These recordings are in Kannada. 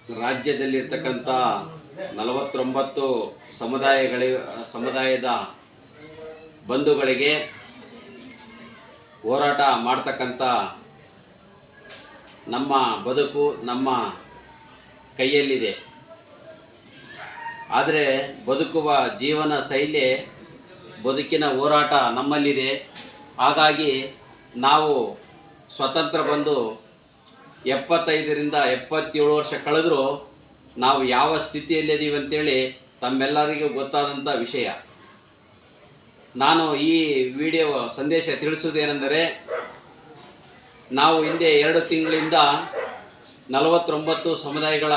ರಾಜ್ಯದಲ್ಲಿರ್ತಕ್ಕಂಥ 49 ಸಮುದಾಯದ ಬಂಧುಗಳಿಗೆ ಹೋರಾಟ ಮಾಡ್ತಕ್ಕಂಥ ನಮ್ಮ ಬದುಕು ನಮ್ಮ ಕೈಯಲ್ಲಿದೆ. ಆದರೆ ಬದುಕುವ ಜೀವನ ಶೈಲಿ, ಬದುಕಿನ ಹೋರಾಟ ನಮ್ಮಲ್ಲಿದೆ. ಹಾಗಾಗಿ ನಾವು ಸ್ವತಂತ್ರ ಬಂದು 75ರಿಂದ 77 ವರ್ಷ ಕಳೆದರೂ ನಾವು ಯಾವ ಸ್ಥಿತಿಯಲ್ಲಿದ್ದೀವಿ ಅಂತೇಳಿ ತಮ್ಮೆಲ್ಲರಿಗೂ ಗೊತ್ತಾದಂಥ ವಿಷಯ. ನಾನು ಈ ವಿಡಿಯೋ ಸಂದೇಶ ತಿಳಿಸುವುದೇನೆಂದರೆ, ನಾವು ಹಿಂದೆ 2 ತಿಂಗಳಿಂದ 49 ಸಮುದಾಯಗಳ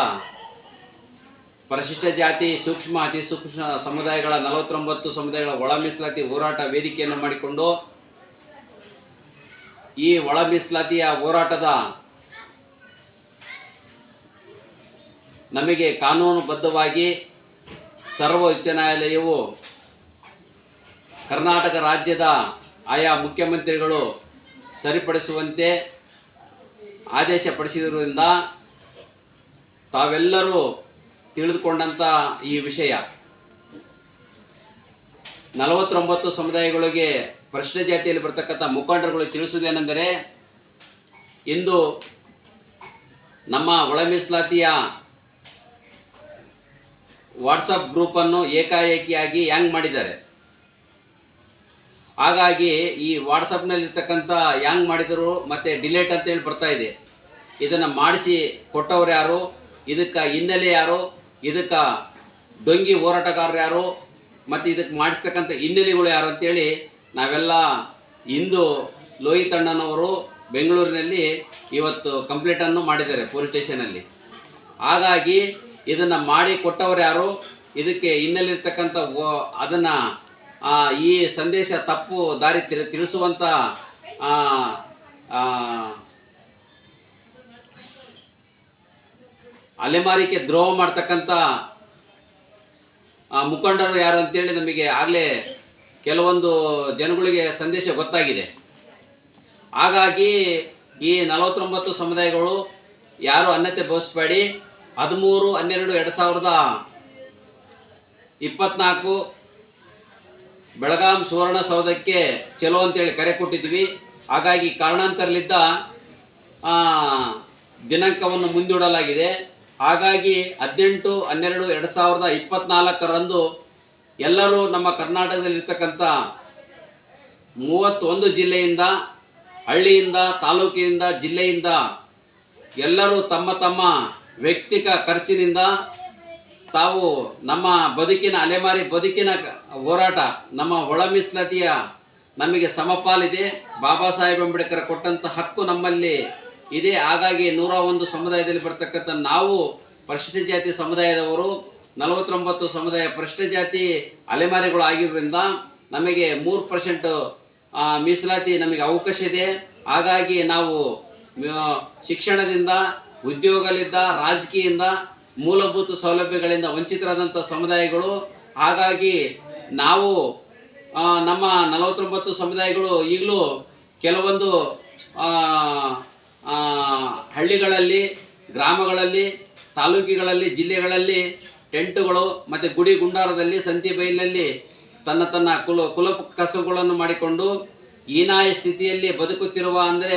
ಪರಿಶಿಷ್ಟ ಜಾತಿ, ಸೂಕ್ಷ್ಮ ಅತಿ ಸೂಕ್ಷ್ಮ ಸಮುದಾಯಗಳ 49 ಸಮುದಾಯಗಳ ಒಳ ಮೀಸಲಾತಿ ಹೋರಾಟ ವೇದಿಕೆಯನ್ನು ಮಾಡಿಕೊಂಡು ಈ ಒಳ ಮೀಸಲಾತಿಯ ಹೋರಾಟದ ನಮಗೆ ಕಾನೂನುಬದ್ಧವಾಗಿ ಸರ್ವೋಚ್ಚ ನ್ಯಾಯಾಲಯವು ಕರ್ನಾಟಕ ರಾಜ್ಯದ ಆಯಾ ಮುಖ್ಯಮಂತ್ರಿಗಳು ಸರಿಪಡಿಸುವಂತೆ ಆದೇಶಪಡಿಸಿರುವುದರಿಂದ ತಾವೆಲ್ಲರೂ ತಿಳಿದುಕೊಂಡಂಥ ಈ ವಿಷಯ 49 ಸಮುದಾಯಗಳಿಗೆ ಪರಿಶಿಷ್ಟ ಜಾತಿಯಲ್ಲಿ ಬರ್ತಕ್ಕಂಥ ಮುಖಂಡರುಗಳು ತಿಳಿಸುವುದೇನೆಂದರೆ, ಇಂದು ನಮ್ಮ ಒಳ ಮೀಸಲಾತಿಯ ವಾಟ್ಸಪ್ ಗ್ರೂಪನ್ನು ಏಕಾಏಕಿಯಾಗಿ ಹ್ಯಾಂಗ್ ಮಾಡಿದ್ದಾರೆ. ಹಾಗಾಗಿ ಈ ವಾಟ್ಸಪ್ನಲ್ಲಿರ್ತಕ್ಕಂಥ ಹ್ಯಾಂಗ್ ಮಾಡಿದರು ಮತ್ತು ಡಿಲೇಟ್ ಅಂತೇಳಿ ಬರ್ತಾ ಇದೆ. ಇದನ್ನು ಮಾಡಿಸಿ ಕೊಟ್ಟವ್ರು ಯಾರು, ಇದಕ್ಕೆ ಹಿನ್ನೆಲೆ ಯಾರು, ಇದಕ್ಕೆ ಡೊಂಗಿ ಹೋರಾಟಗಾರರು ಯಾರು, ಮತ್ತು ಇದಕ್ಕೆ ಮಾಡಿಸ್ತಕ್ಕಂಥ ಹಿನ್ನೆಲೆಗಳು ಯಾರು ಅಂತೇಳಿ ನಾವೆಲ್ಲ ಇಂದು ಲೋಹಿತ್ ಅಣ್ಣನವರು ಬೆಂಗಳೂರಿನಲ್ಲಿ ಇವತ್ತು ಕಂಪ್ಲೇಂಟನ್ನು ಮಾಡಿದ್ದಾರೆ ಪೊಲೀಸ್ ಸ್ಟೇಷನಲ್ಲಿ. ಹಾಗಾಗಿ ಇದನ್ನು ಮಾಡಿ ಕೊಟ್ಟವರು ಯಾರು, ಇದಕ್ಕೆ ಹಿನ್ನೆಲೆ ಇರ್ತಕ್ಕಂಥ ಅದನ್ನು ಈ ಸಂದೇಶ ತಪ್ಪು ದಾರಿ ತಿಳಿಸುವಂಥ ಅಲೆಮಾರಿಗೆ ದ್ರೋಹ ಮಾಡ್ತಕ್ಕಂಥ ಮುಖಂಡರು ಯಾರು ಅಂತೇಳಿ ನಮಗೆ ಆಗಲೇ ಕೆಲವೊಂದು ಜನಗಳಿಗೆ ಸಂದೇಶ ಗೊತ್ತಾಗಿದೆ. ಹಾಗಾಗಿ ಈ 49 ಸಮುದಾಯಗಳು ಯಾರು ಅನ್ಯತೆ ಭಾವಿಸಬೇಡಿ. 13/12/2024 ಬೆಳಗಾಂ ಸುವರ್ಣಸೌಧಕ್ಕೆ ಚಲೋ ಅಂತೇಳಿ ಕರೆ ಕೊಟ್ಟಿದ್ವಿ. ಹಾಗಾಗಿ ಕಾರಣಾಂತರಲಿದ್ದ ದಿನಾಂಕವನ್ನು ಮುಂದೂಡಲಾಗಿದೆ. ಹಾಗಾಗಿ 18/12/2024 ಎಲ್ಲರೂ ನಮ್ಮ ಕರ್ನಾಟಕದಲ್ಲಿರ್ತಕ್ಕಂಥ 31 ಜಿಲ್ಲೆಯಿಂದ, ಹಳ್ಳಿಯಿಂದ, ತಾಲೂಕಿನಿಂದ, ಜಿಲ್ಲೆಯಿಂದ ಎಲ್ಲರೂ ತಮ್ಮ ತಮ್ಮ ವ್ಯಕ್ತಿಕ ಖರ್ಚಿನಿಂದ ತಾವು ನಮ್ಮ ಬದುಕಿನ ಅಲೆಮಾರಿ ಬದುಕಿನ ಹೋರಾಟ, ನಮ್ಮ ಒಳ ಮೀಸಲಾತಿಯ ನಮಗೆ ಸಮಪಾಲಿದೆ. ಬಾಬಾ ಸಾಹೇಬ್ ಅಂಬೇಡ್ಕರ್ ಕೊಟ್ಟಂಥ ಹಕ್ಕು ನಮ್ಮಲ್ಲಿ ಇದೆ. ಹಾಗಾಗಿ 101 ಸಮುದಾಯದಲ್ಲಿ ಬರ್ತಕ್ಕಂಥ ನಾವು ಪರಿಶಿಷ್ಟ ಜಾತಿ ಸಮುದಾಯದವರು 49 ಸಮುದಾಯ ಪರಿಶಿಷ್ಟ ಜಾತಿ ಅಲೆಮಾರಿಗಳು ಆಗಿರೋದ್ರಿಂದ ನಮಗೆ 3% ಮೀಸಲಾತಿ ನಮಗೆ ಅವಕಾಶ ಇದೆ. ಹಾಗಾಗಿ ನಾವು ಶಿಕ್ಷಣದಿಂದ, ಉದ್ಯೋಗದಿಂದ, ರಾಜಕೀಯದಿಂದ, ಮೂಲಭೂತ ಸೌಲಭ್ಯಗಳಿಂದ ವಂಚಿತರಾದಂಥ ಸಮುದಾಯಗಳು. ಹಾಗಾಗಿ ನಾವು ನಮ್ಮ 49 ಸಮುದಾಯಗಳು ಈಗಲೂ ಕೆಲವೊಂದು ಹಳ್ಳಿಗಳಲ್ಲಿ, ಗ್ರಾಮಗಳಲ್ಲಿ, ತಾಲೂಕುಗಳಲ್ಲಿ, ಜಿಲ್ಲೆಗಳಲ್ಲಿ ಟೆಂಟುಗಳು ಮತ್ತು ಗುಡಿ ಗುಂಡಾರದಲ್ಲಿ, ಸಂತಿ ಬೈಲಿನಲ್ಲಿ ತನ್ನ ಕುಲ ಕಸುಗಳನ್ನು ಮಾಡಿಕೊಂಡು ಹೀನಾಯ ಸ್ಥಿತಿಯಲ್ಲಿ ಬದುಕುತ್ತಿರುವ ಅಂದರೆ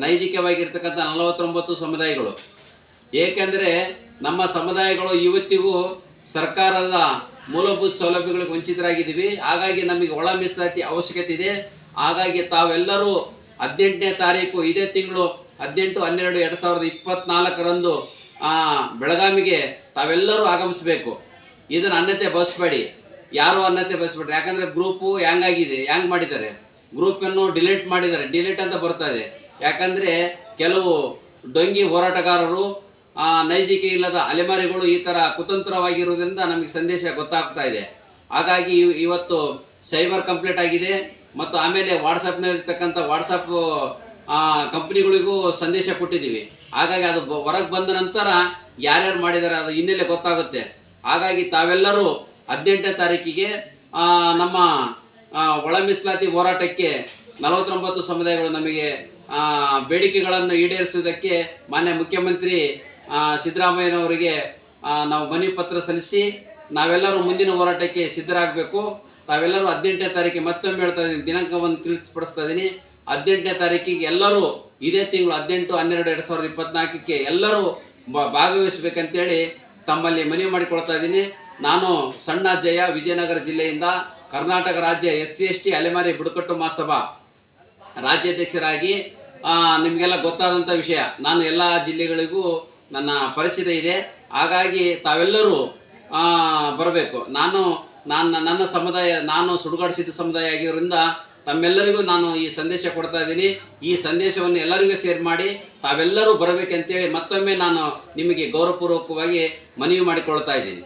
ನೈಜಿಕವಾಗಿರ್ತಕ್ಕಂಥ 49 ಸಮುದಾಯಗಳು. ಏಕೆಂದರೆ ನಮ್ಮ ಸಮುದಾಯಗಳು ಇವತ್ತಿಗೂ ಸರ್ಕಾರದ ಮೂಲಭೂತ ಸೌಲಭ್ಯಗಳಿಗೆ ವಂಚಿತರಾಗಿದ್ದೀವಿ. ಹಾಗಾಗಿ ನಮಗೆ ಒಳ ಮೀಸಲಾತಿ ಅವಶ್ಯಕತೆ ಇದೆ. ಹಾಗಾಗಿ ತಾವೆಲ್ಲರೂ 18ನೇ ತಾರೀಕು ಇದೇ ತಿಂಗಳು 18/12/2024 ಬೆಳಗಾವಿಗೆ ತಾವೆಲ್ಲರೂ ಆಗಮಿಸಬೇಕು. ಇದನ್ನು ಅನ್ಯತೆ ಭಾವಿಸಬೇಡಿ, ಯಾರು ಅನ್ಯತೆ ಭಾವಿಸ್ಬೇಡ್ರಿ. ಯಾಕಂದರೆ ಗ್ರೂಪು ಹ್ಯಾಂಗ್ ಮಾಡಿದ್ದಾರೆ, ಗ್ರೂಪನ್ನು ಡಿಲೀಟ್ ಮಾಡಿದ್ದಾರೆ. ಡಿಲೀಟ್ ಅಂತ ಬರ್ತಾ ಇದೆ. ಯಾಕಂದರೆ ಕೆಲವು ಡೊಂಗಿ ಹೋರಾಟಗಾರರು, ನೈಜಿಕೆ ಇಲ್ಲದ ಅಲೆಮಾರಿಗಳು ಈ ಥರ ಕುತಂತ್ರವಾಗಿರುವುದರಿಂದ ನಮಗೆ ಸಂದೇಶ ಗೊತ್ತಾಗ್ತಾ ಇದೆ. ಹಾಗಾಗಿ ಇವತ್ತು ಸೈಬರ್ ಕಂಪ್ಲೇಂಟ್ ಆಗಿದೆ. ಮತ್ತು ಆಮೇಲೆ ವಾಟ್ಸಪ್ನಲ್ಲಿರ್ತಕ್ಕಂಥ ವಾಟ್ಸಪ್ ಕಂಪ್ನಿಗಳಿಗೂ ಸಂದೇಶ ಕೊಟ್ಟಿದ್ದೀವಿ. ಹಾಗಾಗಿ ಅದು ಹೊರಗೆ ಬಂದ ನಂತರ ಯಾರ್ಯಾರು ಮಾಡಿದ್ದಾರೆ ಅದು ಹಿನ್ನೆಲೆ ಗೊತ್ತಾಗುತ್ತೆ. ಹಾಗಾಗಿ ತಾವೆಲ್ಲರೂ 18ನೇ ತಾರೀಕಿಗೆ ನಮ್ಮ ಒಳ ಮೀಸಲಾತಿ ಹೋರಾಟಕ್ಕೆ 49 ಸಮುದಾಯಗಳು ನಮಗೆ ಬೇಡಿಕೆಗಳನ್ನು ಈಡೇರಿಸುವುದಕ್ಕೆ ಮಾನ್ಯ ಮುಖ್ಯಮಂತ್ರಿ ಸಿದ್ದರಾಮಯ್ಯನವರಿಗೆ ನಾವು ಮನವಿ ಪತ್ರ ಸಲ್ಲಿಸಿ ನಾವೆಲ್ಲರೂ ಮುಂದಿನ ಹೋರಾಟಕ್ಕೆ ಸಿದ್ಧರಾಗಬೇಕು. ತಾವೆಲ್ಲರೂ 18ನೇ ತಾರೀಕಿಗೆ ಮತ್ತೊಮ್ಮೆ ಹೇಳ್ತಾ ಇದ್ದೀನಿ, ದಿನಾಂಕವನ್ನು ತಿಳಿಸ್ಪಡಿಸ್ತಾ ಇದ್ದೀನಿ. 18ನೇ ತಾರೀಕಿಗೆ ಎಲ್ಲರೂ ಇದೇ ತಿಂಗಳು 18/12/2024 ಎಲ್ಲರೂ ಭಾಗವಹಿಸಬೇಕಂತೇಳಿ ತಮ್ಮಲ್ಲಿ ಮನವಿ ಮಾಡಿಕೊಳ್ತಾ ಇದ್ದೀನಿ. ನಾನು ಸಣ್ಣ ಜಯ, ವಿಜಯನಗರ ಜಿಲ್ಲೆಯಿಂದ ಕರ್ನಾಟಕ ರಾಜ್ಯ SC/ST ಅಲೆಮಾರಿ ಬುಡಕಟ್ಟು ಮಹಾಸಭಾ ರಾಜ್ಯಾಧ್ಯಕ್ಷರಾಗಿ ನಿಮಗೆಲ್ಲ ಗೊತ್ತಾದಂಥ ವಿಷಯ. ನಾನು ಎಲ್ಲ ಜಿಲ್ಲೆಗಳಿಗೂ ನನ್ನ ಪರಿಚಿತ ಇದೆ. ಹಾಗಾಗಿ ತಾವೆಲ್ಲರೂ ಬರಬೇಕು. ನನ್ನ ಸಮುದಾಯ, ನಾನು ಸುಡುಗಾಡು ಸಿದ್ಧ ಸಮುದಾಯ ಆಗಿರೋದ್ರಿಂದ ತಮ್ಮೆಲ್ಲರಿಗೂ ನಾನು ಈ ಸಂದೇಶ ಕೊಡ್ತಾ ಇದ್ದೀನಿ. ಈ ಸಂದೇಶವನ್ನು ಎಲ್ಲರಿಗೂ ಶೇರ್ ಮಾಡಿ ತಾವೆಲ್ಲರೂ ಬರಬೇಕಂತೇಳಿ ಮತ್ತೊಮ್ಮೆ ನಾನು ನಿಮಗೆ ಗೌರವಪೂರ್ವಕವಾಗಿ ಮನವಿ ಮಾಡಿಕೊಳ್ತಾ ಇದ್ದೀನಿ.